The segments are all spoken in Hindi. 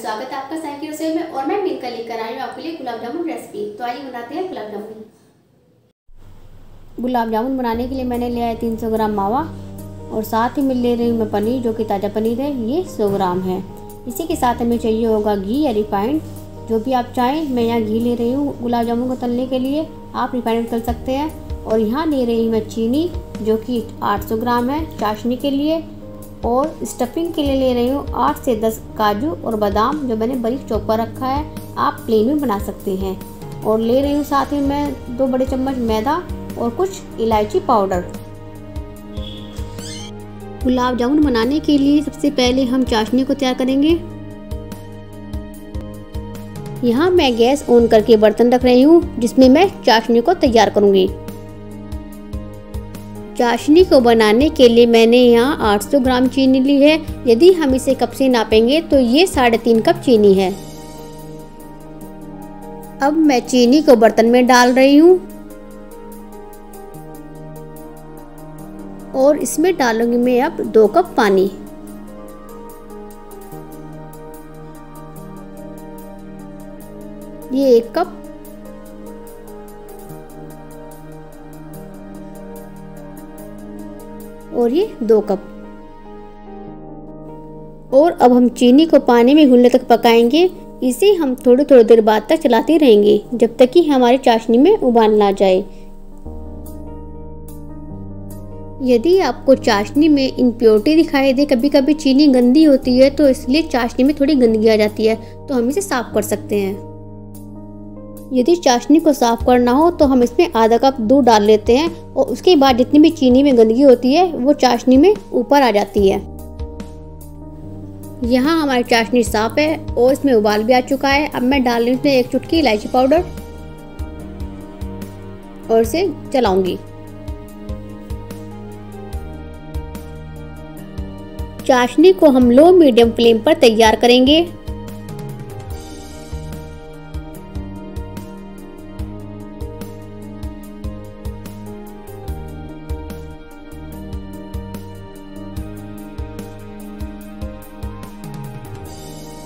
स्वागत है आपका साई की रसोई में। और मैं मिलकर लेकर आई हूँ आपके लिए गुलाब जामुन रेसिपी। तो आइए बनाते हैं गुलाब जामुन। गुलाब जामुन बनाने के लिए मैंने लिया है 300 ग्राम मावा और साथ ही मैं ले रही हूँ मैं पनीर, जो कि ताज़ा पनीर है, ये 100 ग्राम है। इसी के साथ हमें चाहिए होगा घी या रिफाइंड, जो भी आप चाहें। मैं यहाँ घी ले रही हूँ गुलाब जामुन को तलने के लिए, आप रिफाइंड तल सकते हैं। और यहाँ ले रही हूँ मैं चीनी, जो कि 800 ग्राम है चाशनी के लिए। और स्टफिंग के लिए ले रही हूँ 8 से 10 काजू और बादाम, जो मैंने बारीक चॉप कर रखा है, आप प्लेन में बना सकते हैं। और ले रही हूँ साथ ही मैं 2 बड़े चम्मच मैदा और कुछ इलायची पाउडर। गुलाब जामुन बनाने के लिए सबसे पहले हम चाशनी को तैयार करेंगे। यहाँ मैं गैस ऑन करके बर्तन रख रही हूँ, जिसमें मैं चाशनी को तैयार करूँगी। चाशनी को बनाने के लिए मैंने यहाँ 800 ग्राम चीनी ली है। यदि हम इसे कप से नापेंगे तो ये 3.5 कप चीनी है। अब मैं चीनी को बर्तन में डाल रही हूँ और इसमें डालूंगी मैं अब 2 कप पानी। ये 1 कप और ये 2 कप। और अब हम चीनी को पानी में घुलने तक पकाएंगे। इसे हम थोड़ी देर बाद तक चलाते रहेंगे, जब तक कि हमारी चाशनी में उबाल ना जाए। यदि आपको चाशनी में इम्प्योरिटी दिखाई दे, कभी कभी चीनी गंदी होती है, तो इसलिए चाशनी में थोड़ी गंदगी आ जाती है, तो हम इसे साफ कर सकते हैं। यदि चाशनी को साफ करना हो तो हम इसमें आधा कप दूध डाल लेते हैं और उसके बाद जितनी भी चीनी में गंदगी होती है वो चाशनी में ऊपर आ जाती है। यहाँ हमारी चाशनी साफ है और इसमें उबाल भी आ चुका है। अब मैं डाल रही हूँ इसमें 1 चुटकी इलायची पाउडर और इसे चलाऊंगी। चाशनी को हम लो मीडियम फ्लेम पर तैयार करेंगे।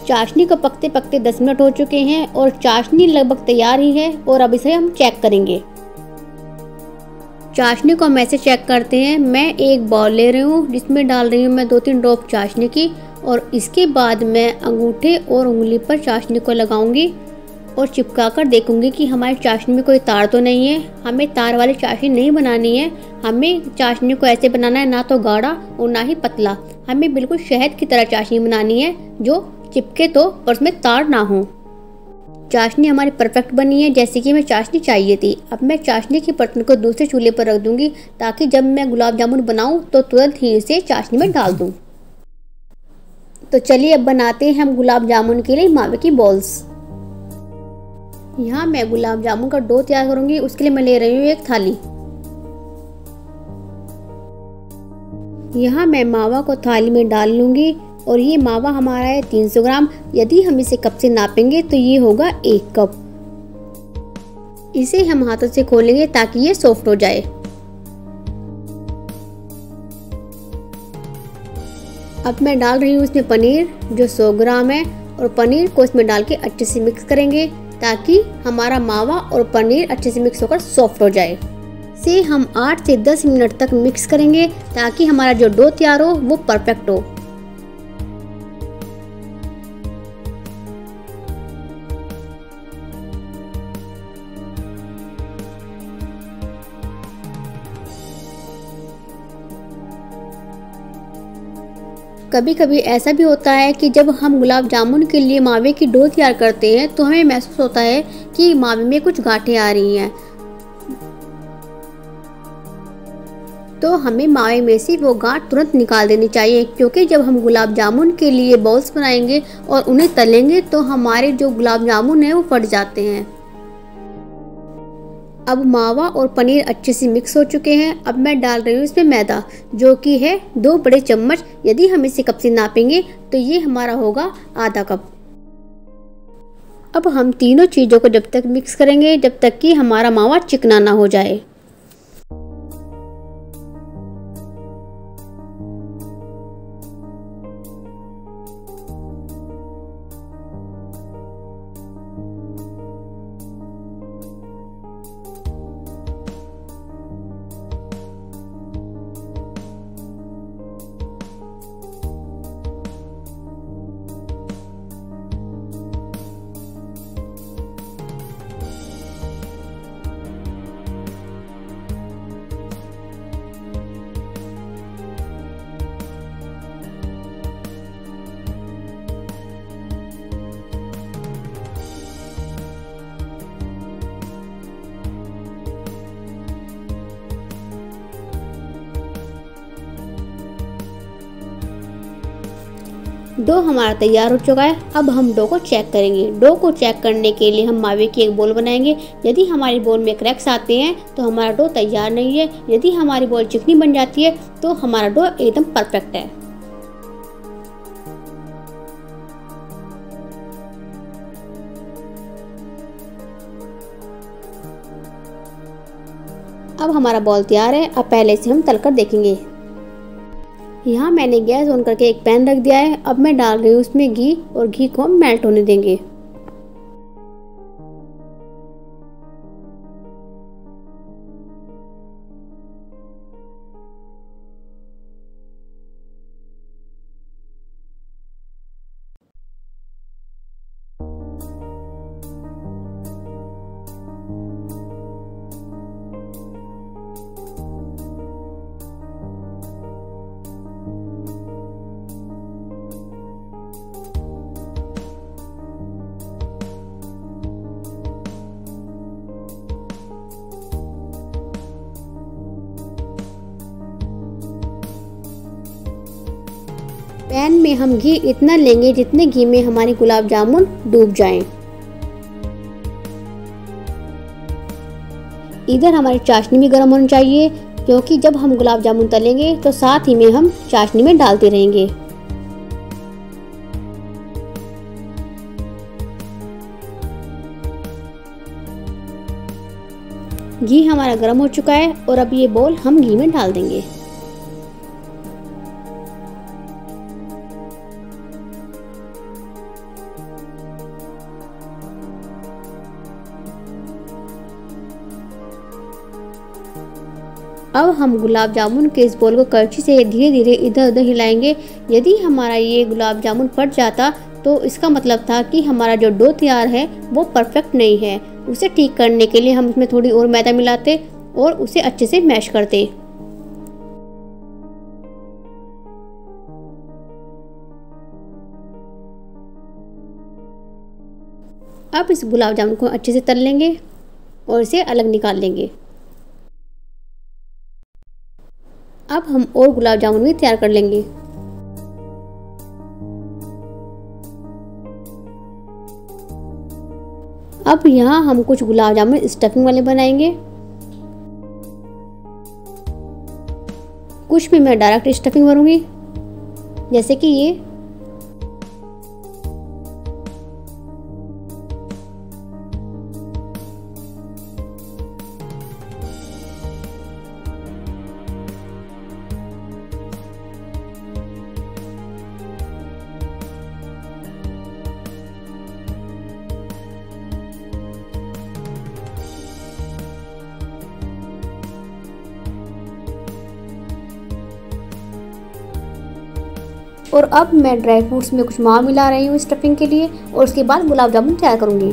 चाशनी को पकते पकते 10 मिनट हो चुके हैं और चाशनी लगभग तैयार ही है। और अब इसे हम चेक करेंगे। चाशनी को हम ऐसे चेक करते हैं। मैं एक बाउल ले रही हूँ, जिसमें डाल रही हूँ मैं 2-3 ड्रॉप चाशनी की। और इसके बाद मैं अंगूठे और उंगली पर चाशनी को लगाऊंगी और चिपका कर देखूंगी कि हमारी चाशनी में कोई तार तो नहीं है। हमें तार वाली चाशनी नहीं बनानी है। हमें चाशनी को ऐसे बनाना है, ना तो गाढ़ा और ना ही पतला। हमें बिल्कुल शहद की तरह चाशनी बनानी है, जो चिपके तो और उसमें तार ना हो। चाशनी हमारी परफेक्ट बनी है, जैसे कि हमें चाशनी चाहिए थी। अब मैं चाशनी के बर्तन को दूसरे चूल्हे पर रख दूंगी, ताकि जब मैं गुलाब जामुन बनाऊं तो तुरंत ही इसे चाशनी में डाल दूं। तो चलिए अब बनाते हैं हम गुलाब जामुन के लिए मावे की बॉल्स। यहाँ मैं गुलाब जामुन का डो तैयार करूंगी। उसके लिए मैं ले रही हूँ एक थाली। यहाँ मैं मावा को थाली में डाल लूंगी और ये मावा हमारा है 300 ग्राम। यदि हम इसे कप से नापेंगे तो ये होगा 1 कप। इसे हम हाथों से खोलेंगे ताकि ये सॉफ्ट हो जाए। अब मैं डाल रही हूँ इसमें पनीर, जो 100 ग्राम है। और पनीर को इसमें डाल के अच्छे से मिक्स करेंगे, ताकि हमारा मावा और पनीर अच्छे से मिक्स होकर सॉफ्ट हो जाए। इसे हम 8 से 10 मिनट तक मिक्स करेंगे, ताकि हमारा जो डो तैयार हो वो परफेक्ट हो। कभी कभी ऐसा भी होता है कि जब हम गुलाब जामुन के लिए मावे की डो तैयार करते हैं तो हमें महसूस होता है कि मावे में कुछ गांठें आ रही हैं। तो हमें मावे में से वो गांठ तुरंत निकाल देनी चाहिए, क्योंकि जब हम गुलाब जामुन के लिए बॉल्स बनाएंगे और उन्हें तलेंगे तो हमारे जो गुलाब जामुन है वो फट जाते हैं। अब मावा और पनीर अच्छे से मिक्स हो चुके हैं। अब मैं डाल रही हूँ इसमें मैदा, जो कि है 2 बड़े चम्मच। यदि हम इसे कप से नापेंगे तो ये हमारा होगा आधा कप। अब हम तीनों चीज़ों को जब तक मिक्स करेंगे जब तक कि हमारा मावा चिकना ना हो जाए। डो हमारा तैयार हो चुका है। अब हम डो को चेक करेंगे। डो को चेक करने के लिए हम मावे की एक बोल बनाएंगे। यदि हमारी बोल में क्रैक्स आते हैं तो हमारा डो तैयार नहीं है। यदि हमारी बोल चिकनी बन जाती है तो हमारा डो एकदम परफेक्ट है। अब हमारा बॉल तैयार है। अब पहले से हम तलकर देखेंगे। यहाँ मैंने गैस ऑन करके एक पैन रख दिया है। अब मैं डाल रही हूँ उसमें घी और घी को हम मेल्ट होने देंगे। पैन में हम घी इतना लेंगे जितने घी में हमारी गुलाब जामुन डूब जाएं। इधर हमारी चाशनी भी गर्म होनी चाहिए, क्योंकि जब हम गुलाब जामुन तलेंगे तो साथ ही में हम चाशनी में डालते रहेंगे। घी हमारा गर्म हो चुका है और अब ये बोल हम घी में डाल देंगे। अब हम गुलाब जामुन के इस बोल को करछी से धीरे धीरे इधर उधर हिलाएंगे। यदि हमारा ये गुलाब जामुन फट जाता तो इसका मतलब था कि हमारा जो डो तैयार है वो परफेक्ट नहीं है। उसे ठीक करने के लिए हम उसमें थोड़ी और मैदा मिलाते और उसे अच्छे से मैश करते। अब इस गुलाब जामुन को अच्छे से तल लेंगे और इसे अलग निकाल लेंगे। अब हम और गुलाब जामुन भी तैयार कर लेंगे। अब यहाँ हम कुछ गुलाब जामुन स्टफिंग वाले बनाएंगे। कुछ में मैं डायरेक्ट स्टफिंग भरूंगी, जैसे कि ये। और अब मैं ड्राई फ्रूट्स में कुछ मावा मिला रही हूँ स्टफिंग के लिए और उसके बाद गुलाब जामुन तैयार करूँगी।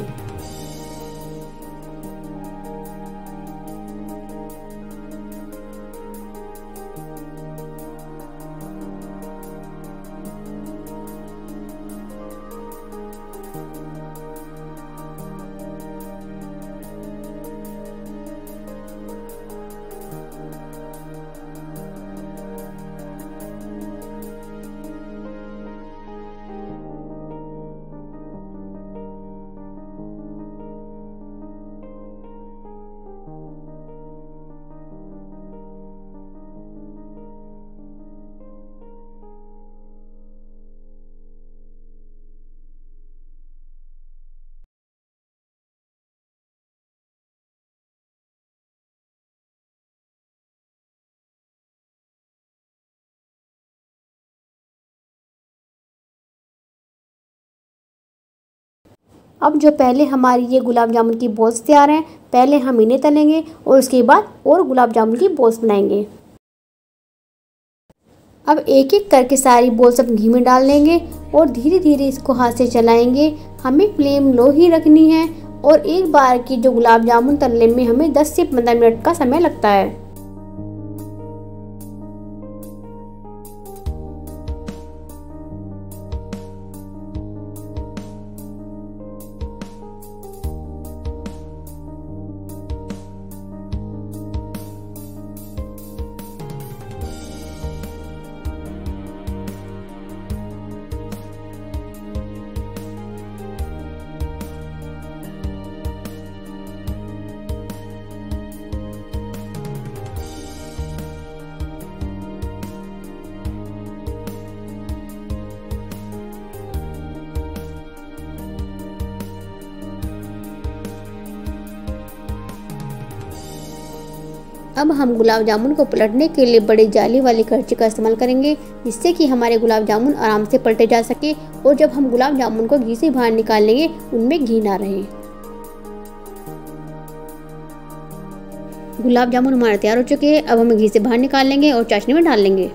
अब जो पहले हमारी ये गुलाब जामुन की बॉल्स तैयार हैं, पहले हम इन्हें तलेंगे और उसके बाद और गुलाब जामुन की बॉल्स बनाएंगे। अब एक एक करके सारी बॉल्स अब घी में डाल लेंगे और धीरे धीरे इसको हाथ से चलाएंगे। हमें फ्लेम लो ही रखनी है और एक बार की जो गुलाब जामुन तलने में हमें 10 से 15 मिनट का समय लगता है। अब हम गुलाब जामुन को पलटने के लिए बड़ी जाली वाली करछी का इस्तेमाल करेंगे, जिससे कि हमारे गुलाब जामुन आराम से पलटे जा सके और जब हम गुलाब जामुन को घी से बाहर निकाल लेंगे उनमें घी ना रहे। गुलाब जामुन हमारे तैयार हो चुके हैं। अब हम घी से बाहर निकाल लेंगे और चाशनी में डाल लेंगे।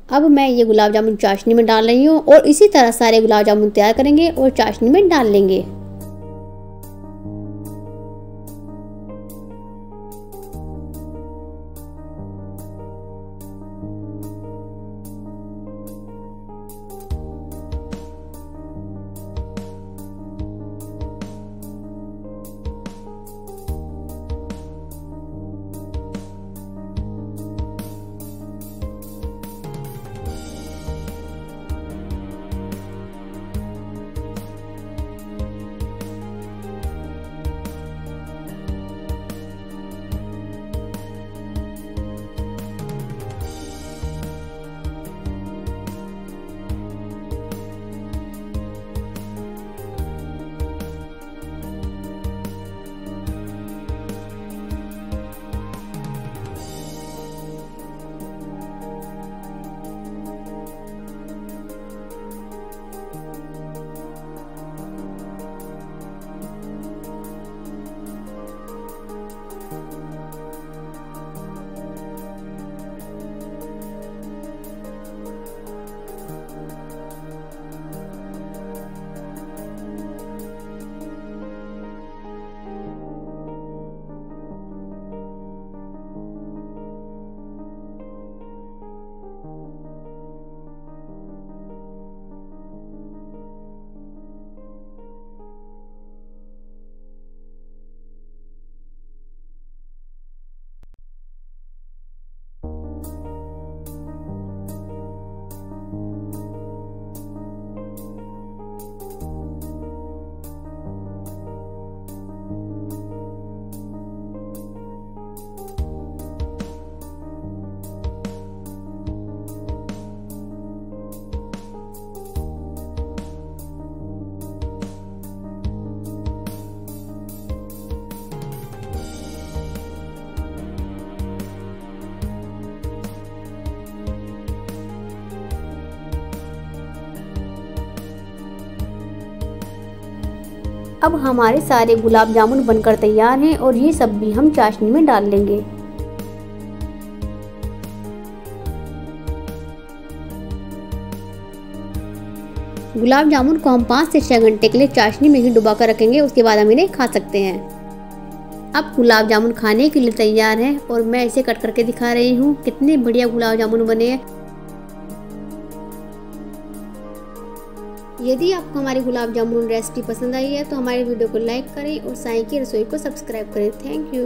अब मैं ये गुलाब जामुन चाशनी में डाल रही हूँ और इसी तरह सारे गुलाब जामुन तैयार करेंगे और चाशनी में डाल लेंगे। अब हमारे सारे गुलाब जामुन बनकर तैयार हैं और ये सब भी हम चाशनी में डाल लेंगे। गुलाब जामुन को हम 5 से 6 घंटे के लिए चाशनी में ही डुबा कर रखेंगे, उसके बाद हम इन्हें खा सकते हैं। अब गुलाब जामुन खाने के लिए तैयार हैं और मैं इसे कट करके दिखा रही हूँ। कितने बढ़िया गुलाब जामुन बने हैं। यदि आपको हमारी गुलाब जामुन रेसिपी पसंद आई है तो हमारे वीडियो को लाइक करें और साईं की रसोई को सब्सक्राइब करें। Thank you.